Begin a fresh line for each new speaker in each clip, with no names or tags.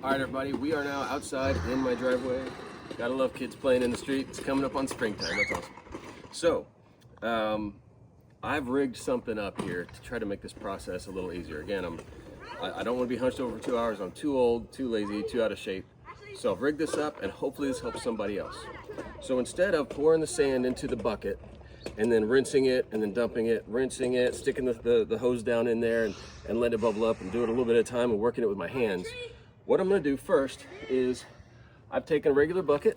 All right, everybody, we are now outside in my driveway. Gotta love kids playing in the street. It's coming up on springtime. That's awesome. So, I've rigged something up here to try to make this process a little easier. Again, I don't want to be hunched over for 2 hours. I'm too old, too lazy, too out of shape. So I've rigged this up, and hopefully this helps somebody else. So instead of pouring the sand into the bucket and then rinsing it and then dumping it, rinsing it, sticking the hose down in there and let it bubble up and do it a little bit at a time and working it with my hands, what I'm going to do first is I've taken a regular bucket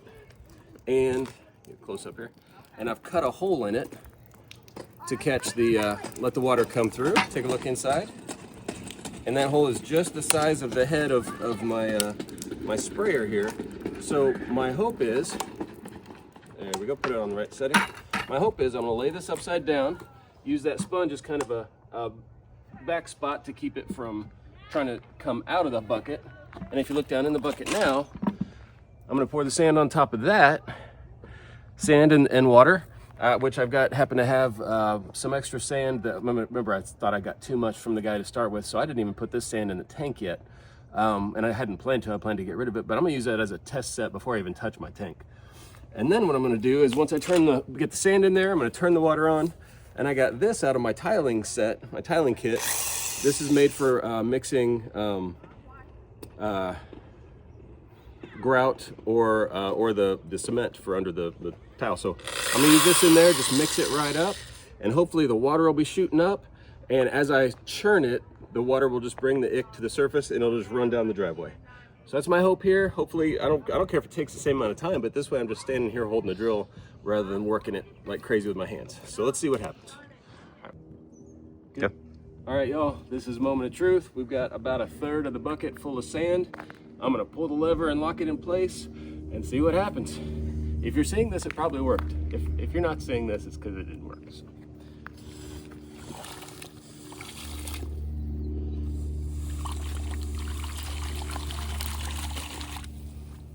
and get close up here, and I've cut a hole in it to catch let the water come through. Take a look inside, and that hole is just the size of the head of my sprayer here. So my hope is, there we go, put it on the right setting. My hope is I'm going to lay this upside down, use that sponge as kind of a back spot to keep it from trying to come out of the bucket. And if you look down in the bucket now, I'm going to pour the sand on top of that, sand and water, which happen to have some extra sand. Remember, I thought I got too much from the guy to start with, so I didn't even put this sand in the tank yet. And I hadn't planned to. I planned to get rid of it, but I'm going to use that as a test set before I even touch my tank. And then what I'm going to do is once I get the sand in there, I'm going to turn the water on. And I got this out of my tiling set, my tiling kit. This is made for mixing grout or the cement for under the tile. So I'm gonna use this in there, just mix it right up, and hopefully the water will be shooting up, and as I churn it, the water will just bring the ick to the surface and it'll just run down the driveway. So that's my hope here. Hopefully, I don't care if it takes the same amount of time, but this way I'm just standing here holding the drill rather than working it like crazy with my hands. So let's see what happens.
Yep.
All right, y'all, this is moment of truth. We've got about a third of the bucket full of sand. I'm gonna pull the lever and lock it in place and see what happens. If you're seeing this, it probably worked. If you're not seeing this, it's because it didn't work. So.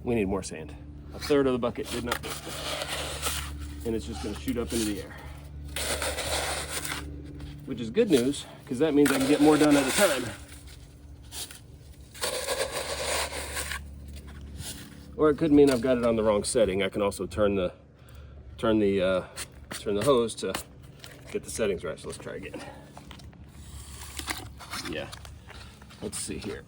We need more sand. A third of the bucket did not do it. And it's just gonna shoot up into the air. Which is good news, because that means I can get more done at a time. Or it could mean I've got it on the wrong setting. I can also turn the hose to get the settings right. So let's try again. Yeah, let's see here.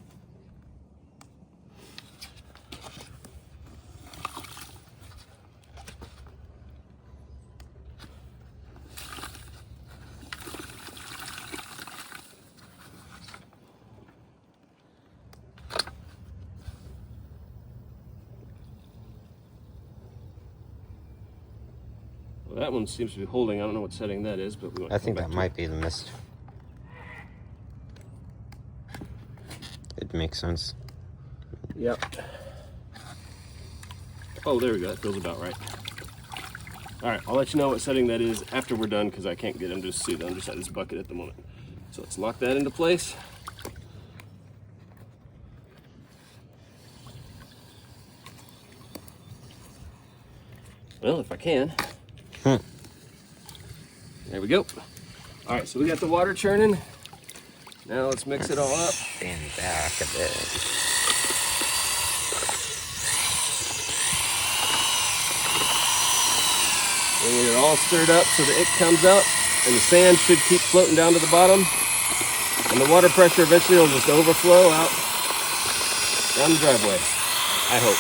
Well, that one seems to be holding. I don't know what setting that is, but
I think that might be the mist. It makes sense.
Yep. Oh, there we go. That feels about right. All right, I'll let you know what setting that is after we're done, because I can't get them to see. I'm just at this bucket at the moment. So let's lock that into place. Well, if I can. There we go. All right, so we got the water churning. Now let's mix it all up.
Stand back a bit.
We get it all stirred up so the ick comes out, and the sand should keep floating down to the bottom. And the water pressure eventually will just overflow out down the driveway, I hope.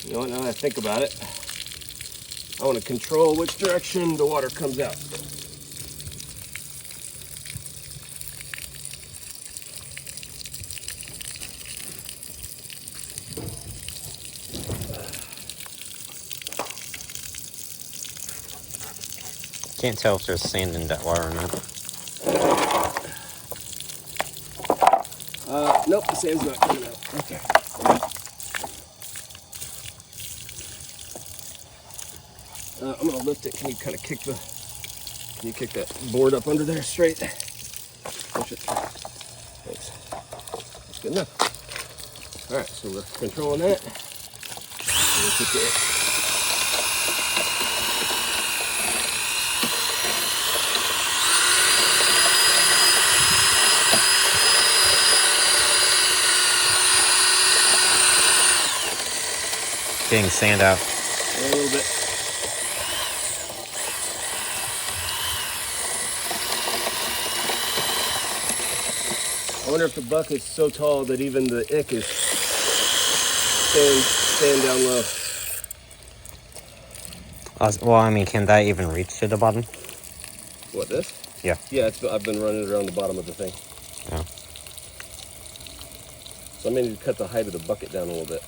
You know what, now that I think about it, I want to control which direction the water comes out.
Can't tell if there's sand in that water or not.
Nope, the sand's not coming out. Okay. I'm gonna lift it. Can you kind of kick Can you kick that board up under there straight? Push it. Thanks. That's good enough. All right, so we're controlling that.
Getting sand out.
A little bit. I wonder if the buck is so tall that even the ick is staying down low.
Well, I mean, can that even reach to the bottom?
What, this?
Yeah.
Yeah, I've been running around the bottom of the thing.
Yeah.
So I may need to cut the height of the bucket down a little bit.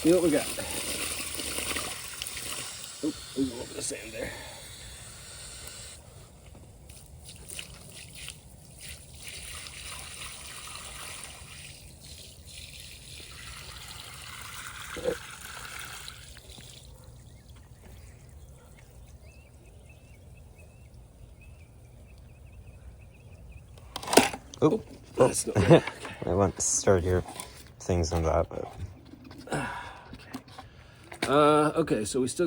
See what we got. Oop, there's a little bit of sand there.
Oop.
That's not right.
I went to start your things on that, but.
Okay, so we still got